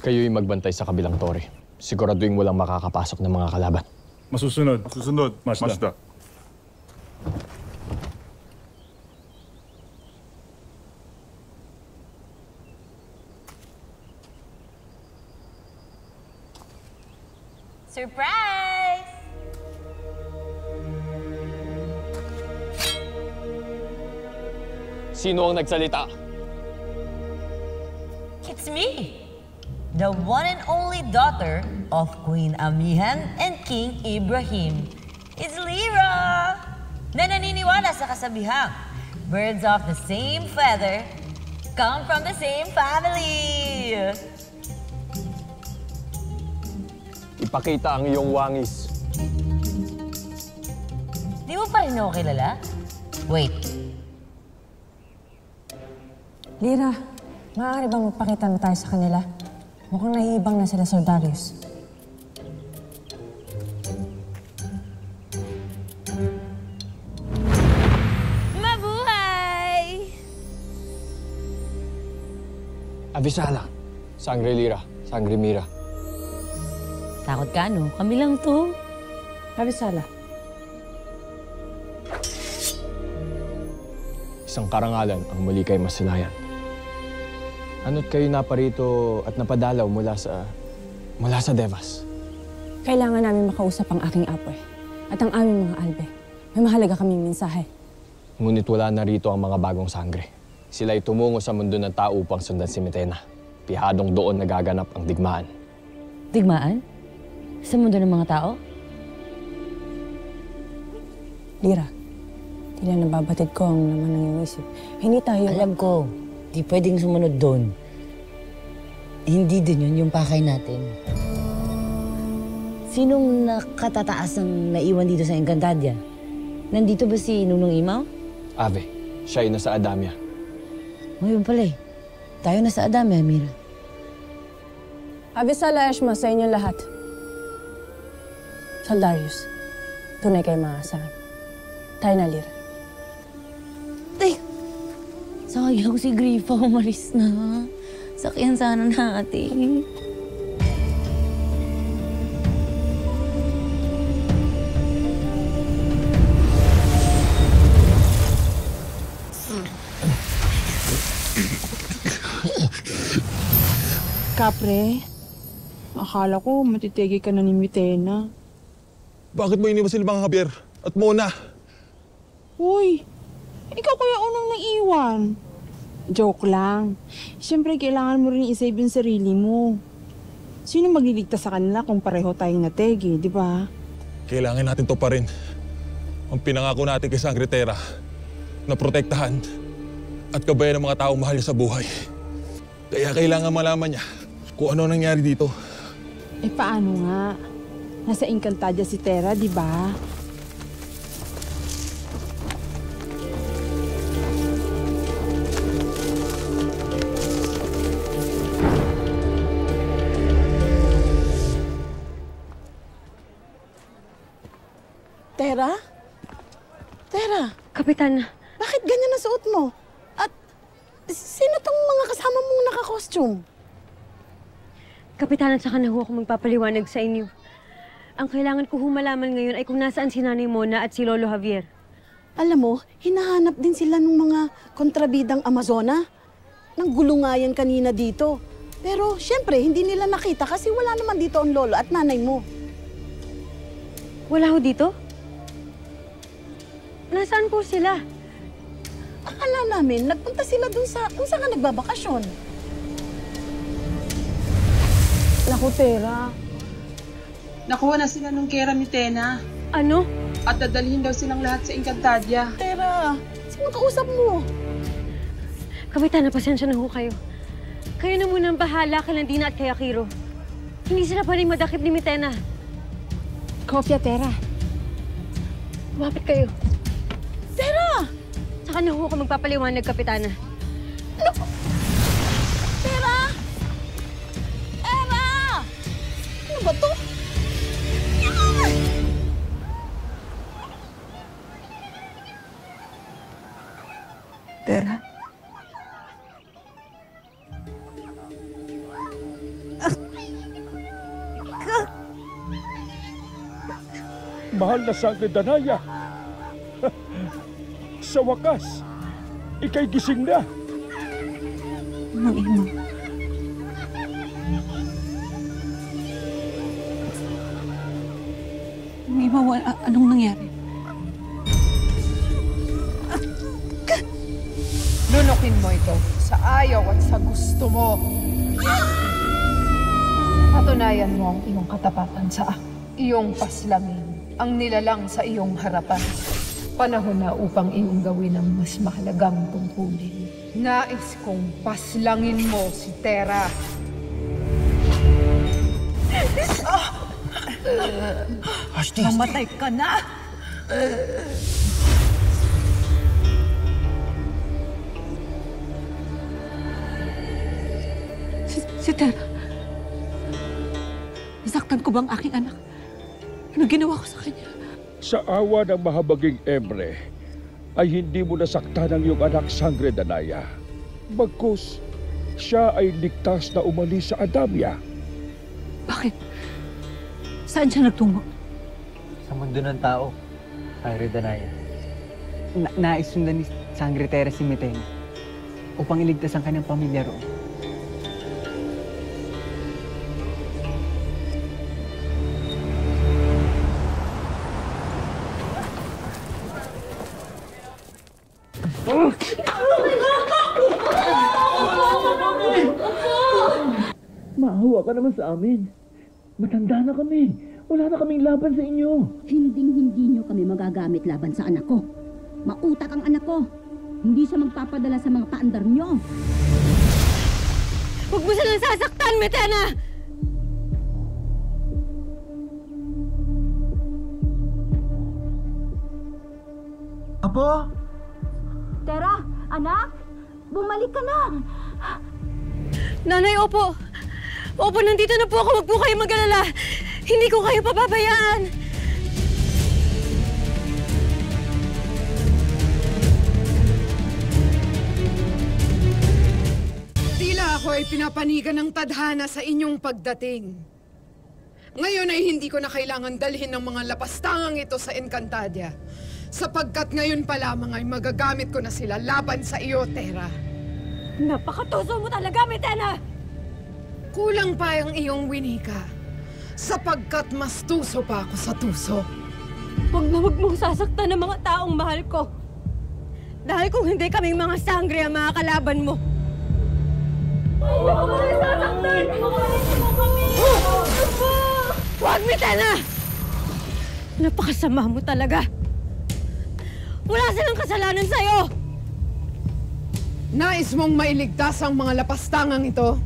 Kayo'y magbantay sa kabilang tore. Siguraduhin walang makakapasok ng mga kalaban. Masusunod. Masusunod, Mazda. Surprise! Sino ang nagsalita? It's me, the one and only daughter of Queen Amihan and King Ibrahim. It's Lyra, na naniniwala sa kasabihang, birds of the same feather come from the same family. Ipakita ang iyong wangis. Di mo pa rin ako kilala? Wait. Lyra, maaari bang magpakita na tayo sa kanila? Mukhang nahihibang na sila, Sir Darius. Mabuhay! Avisala. Sangre Lyra. Sangre Mira. Takot ka, no? Kami lang to. Avisala. Isang karangalan ang muli kay masilayan. Ano't kayo naparito at napadalaw mula sa Devas? Kailangan namin makausap ang aking apoy at ang aming mga albe. May mahalaga kaming mensahe. Ngunit wala na rito ang mga bagong sangre. Sila'y tumungo sa mundo ng tao upang sundan si Mitena. Pihadong doon nagaganap ang digmaan. Digmaan? Sa mundo ng mga tao? Lyra, tila nababatid ko ang laman ng iyong isip. Hindi tayo... Alam ko, di pwedeng sumunod doon. Hindi din yun yung pakay natin. Sinong nakatataas ng naiwan dito sa Encantadia? Nandito ba si Nunong Imaw? Ave, siya ay nasa Adamia. Ngayon pala eh. Tayo nasa Adamia, Mira. Avisala, Eshma, sa inyo lahat. Sir Darius, tunay kayo maasahan. Tayo na, Lyra. Tay! Sayang si Grifa, umalis na. Sakyan sana natin. Kapre, akala ko matitigi ka na ni Mitena. Bakit mo iniwan sila mga Javier at Mona? Uy, ikaw kaya unang naiwan. Joke lang. Siyempre, kailangan mo rin isave yung sarili mo. Sino magliligtas sa kanila kung pareho tayong nategi, di ba? Kailangan natin to pa rin. Ang pinangako natin kay Sangre Terra na protektahan at gabayan ng mga taong mahal niya sa buhay. Kaya kailangan malaman niya kung ano nangyari dito. Eh paano nga? Nasa Encantadia si Terra, di ba? Terra? Terra? Kapitan, Bakit ganyan ang suot mo? At sino tong mga kasama mong naka-costume? Kapitan, at saka na ho ako magpapaliwanag sa inyo. Ang kailangan ko humalaman ngayon ay kung nasaan si Nanay Mona at si Lolo Javier. Alam mo, hinahanap din sila ng mga kontrabidang Amazona. Nanggulo nga yan kanina dito. Pero siyempre, hindi nila nakita kasi wala naman dito ang lolo at nanay mo. Wala ho dito? Nasaan po sila? Akala namin, nagpunta sila dun sa kung saan ka nagbabakasyon. Naku, Terra. Nakuha na sila nung Kera Mitena Ano? at dadalhin daw silang lahat sa Encantadia. Terra, sino kausap mo? Kapitan, pasensya na ho kayo. Kayo na muna ang bahala kay Landina at kay Akiro. Hindi sila pa rin madakip ni Mitena. Kopya, Terra. Lumapit kayo. Terra! Saka na ho ako magpapaliwanag, Kapitana. Ano? Terra! Terra! Ano ba to? Terra? mahal na Sangre Danaya. Sa wakas, ika'y gising na. Mag-ima. Mag-ima, anong nangyari? Lunukin mo ito sa ayaw at sa gusto mo. Patunayan mo ang iyong katapatan sa iyong paslangin ang nilalang sa iyong harapan. Panahon na upang iyong gawin ang mas mahalagang tungkulin. Nais kong paslangin mo si Tera. Mamatay ka na! Si Tera. Nasaktan ko bang aking anak? Ano ginawa ko sa kanya? Sa awa ng mahabaging Emre, ay hindi mo nasaktan ang iyong anak Sangre Danaya. Bagkus, siya ay ligtas na umalis sa Adamya. Bakit? Saan siya nagtungo? Sa mundo ng tao, Sangre Danaya. Nais sundan ni Sangre Tera si Mitena upang iligtas ang kanyang pamilya roon. Maawa ka naman sa amin. Matanda na kami. Wala na kaming laban sa inyo. Hinding-hindi nyo kami magagamit laban sa anak ko. Mautak ang anak ko. Hindi siya magpapadala sa mga paandar nyo. Huwag mo silang sasaktan, Mitena! Apo? Tera, anak, bumalik ka na. Nanay, opo. Opo, nandito na po ako. Huwag po kayo mag-alala. Hindi ko kayo pababayaan. Tila ako ay pinapanigan ng tadhana sa inyong pagdating. Ngayon ay hindi ko na kailangan dalhin ng mga lapastangang ito sa Encantadia. Sapagkat ngayon pa lamang ay magagamit ko na sila laban sa iyo, Tera. Napakatuso mo talaga, Mitena! Kulang pa ang iyong winika, sapagkat mas tuso pa ako sa tuso. Huwag na huwag mong sasaktan ng mga taong mahal ko. Dahil kung hindi kaming mga sangre ang mga kalaban mo. Huwag mo kami sasaktan! Huwag, Mitena! Napakasama mo talaga. Wala silang kasalanan sa'yo! Nais mong mailigtas ang mga lapastangang ito?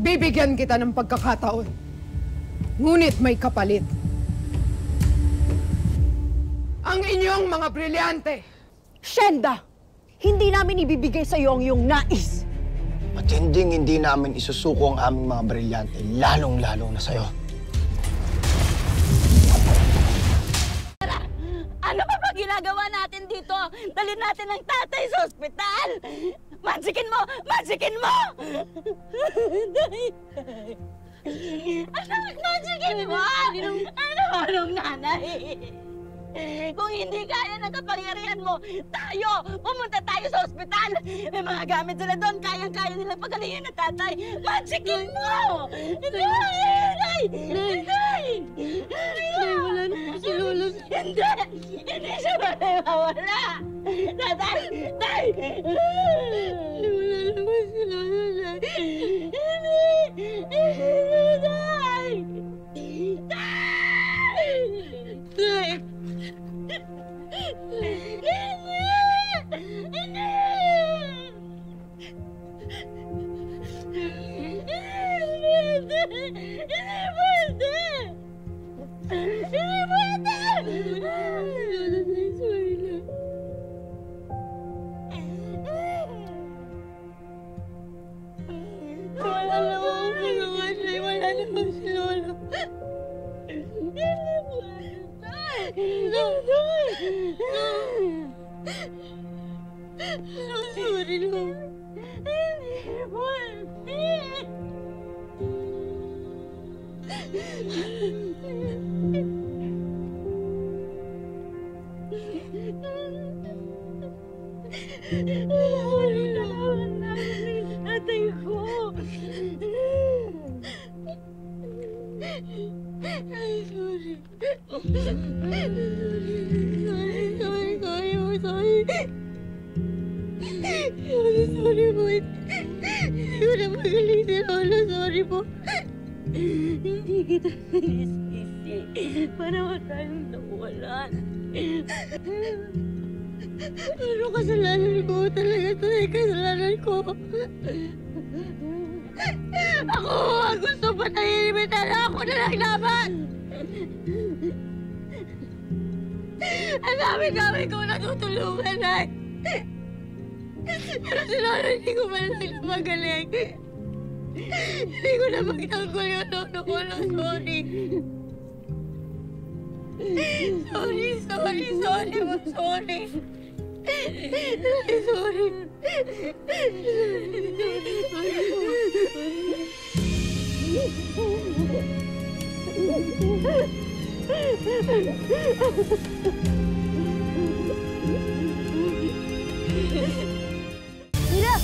Bibigyan kita ng pagkakataon. Ngunit may kapalit. Ang inyong mga brilyante! Shenda! Hindi namin ibibigay sa iyo ang iyong nais. At hindi namin isusuko ang aming mga brilyante, lalong-lalo na sa'yo. Ano pa ba ginagawa natin dito? Dalhin natin ang tatay sa ospital! Magikin mo! Magikin mo! Anak, magikin mo! Anong nanay? Kung hindi kaya ng kapangyarihan mo, pumunta tayo sa ospital! May mga gamit sila doon, kayang-kaya nilang pagalingin ng tatay! Magikin mo! Nay! Wala na po si Lolo. Hindi siya mawala! Tatay! Tay! Wala na po si Lolo. Tay! Tay! Sorry, Lord. Hindi Sorry naman namin yung tatay ko. Ay, sorry. Sorry po. Hindi ko na magaling si Lola. Sorry po. Hindi kita nanisisi. Para tayong nawalan. Ano kasalanan ko? Talaga ito ay kasalanan ko. Ako ang gusto patayin ni Mitena. Ako na lang laban. Ang dami-dami ko natutulungan ay. Pero si Lola hindi ko man lang na magaling. Hindi ko na magtanggol yung nono ko lang. Sorry. Sorry. Mira!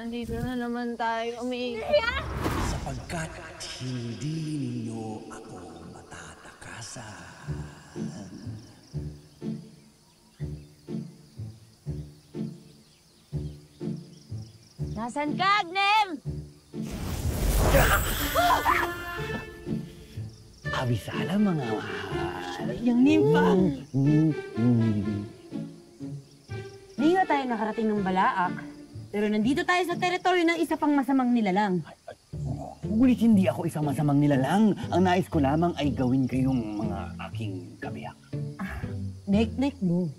Dito na naman tayo umiiyak. Sapagkat hindi ninyo ako matatakasan. Nasaan ka, Agnem? Abisala mga mahal. Yung nimpa. Hindi nga tayo nakarating ng Balaak, pero nandito tayo sa teritoryo ng isa pang masamang nilalang. Ngunit hindi ako isang masamang nilalang. Ang nais ko lamang ay gawin kayong mga aking kabiyak. Nek-nek mo.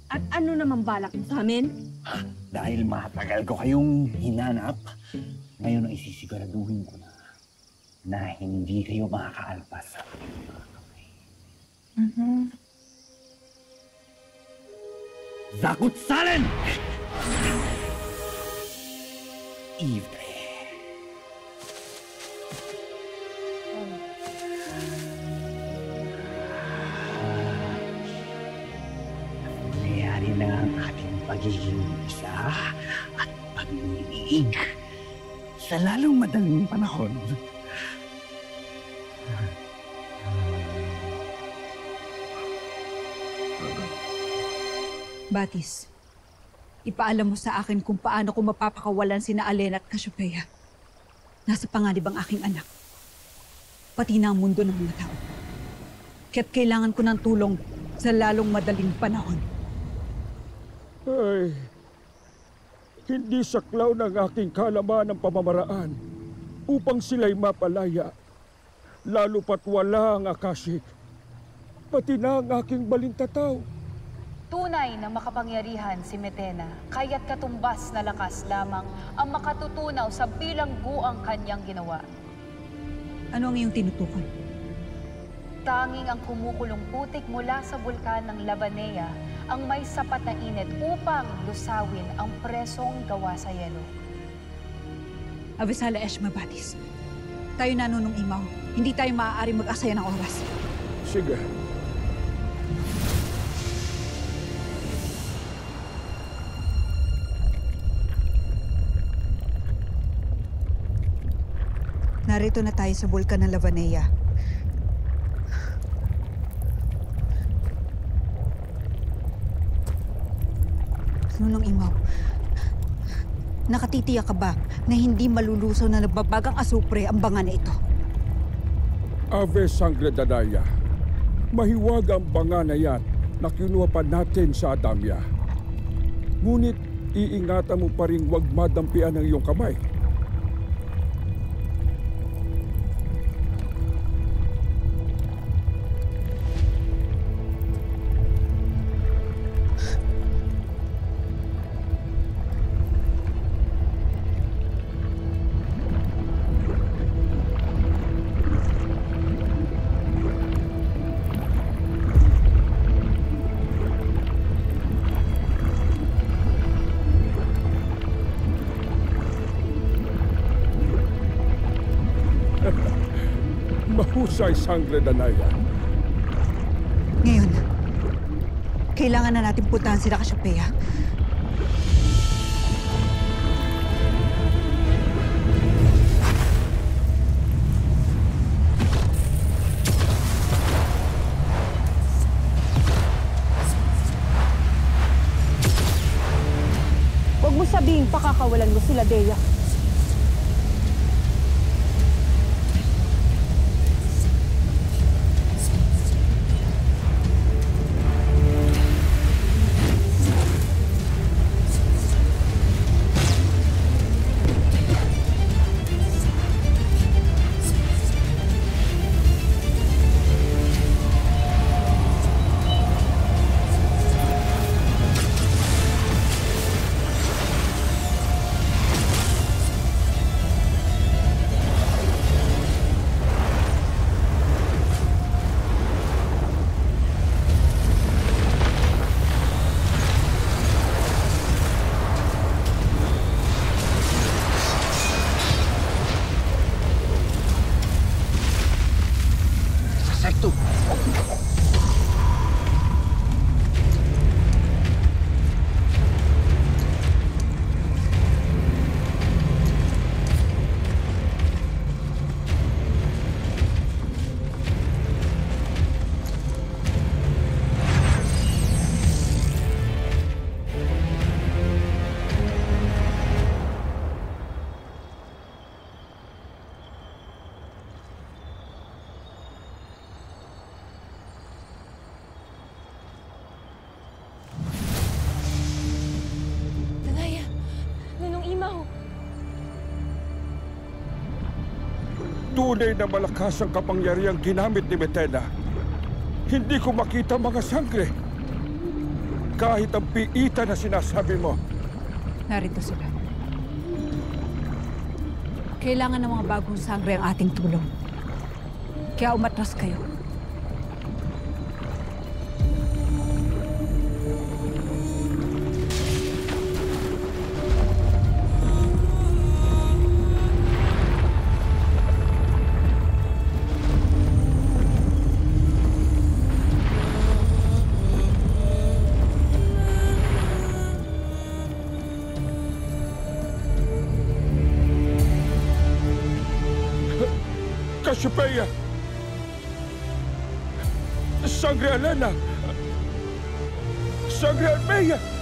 At ano naman balak mo sa amin? Dahil matagal ko kayong hinanap, ngayon ang isisiguraduhin ko na hindi kayo makakaalpas sa aking mga kamay. Zakut Salen! Ivre. Nangyayari na ang ating pagiging isa at pag-ibig sa lalong madaling panahon. Batis, ipaalam mo sa akin kung paano ko mapapakawalan sina Alena at Cassiopeia. Nasa panganib ang aking anak. Pati na ang mundo ng mga tao. Kaya't kailangan ko ng tulong sa lalong madaling panahon. Ay, hindi saklaw ng aking kalaman ng pamamaraan upang sila'y mapalaya. Lalo pat wala ang akasik, pati na ang aking balintataw. Tunay na makapangyarihan si Metena, kaya't katumbas na lakas lamang ang makatutunaw sa bilangguang kanyang ginawa. Ano ang iyong tinutukan? Tanging ang kumukulong putik mula sa bulkan ng Labanea ang may sapat na init upang lusawin ang presong gawa sa yelo. Avisala Eshma, Batis. Tayo nanunong imaw. Hindi tayo maaari mag-asaya ng oras. Sige. Narito na tayo sa bulkan ng Lavanea. Nunong Imaw, nakatitiyak ka ba na hindi malulusaw na nagbabagang asupre ang banga na ito? Ave Sangre Danaya, mahiwag ang banga na yan na kinuha pa natin sa Adamya. Ngunit iingatan mo pa rin huwag madampian ang iyong kamay. mahusay, Sangre Danaya. Ngayon, kailangan na natin puntahan sila Cassiopeia. Huwag mo sabihing pakakawalan mo sila, Dea. Sekto. Tunay na malakas ang kapangyarihang ginamit ni Metena. Hindi ko makita mga sangre. Kahit ang piita na sinasabi mo. Narito sila. Kailangan ng mga bagong sangre ang ating tulong. Kaya umatras kayo. Cassiopeia! Sangre Alena! Sangre Almeia!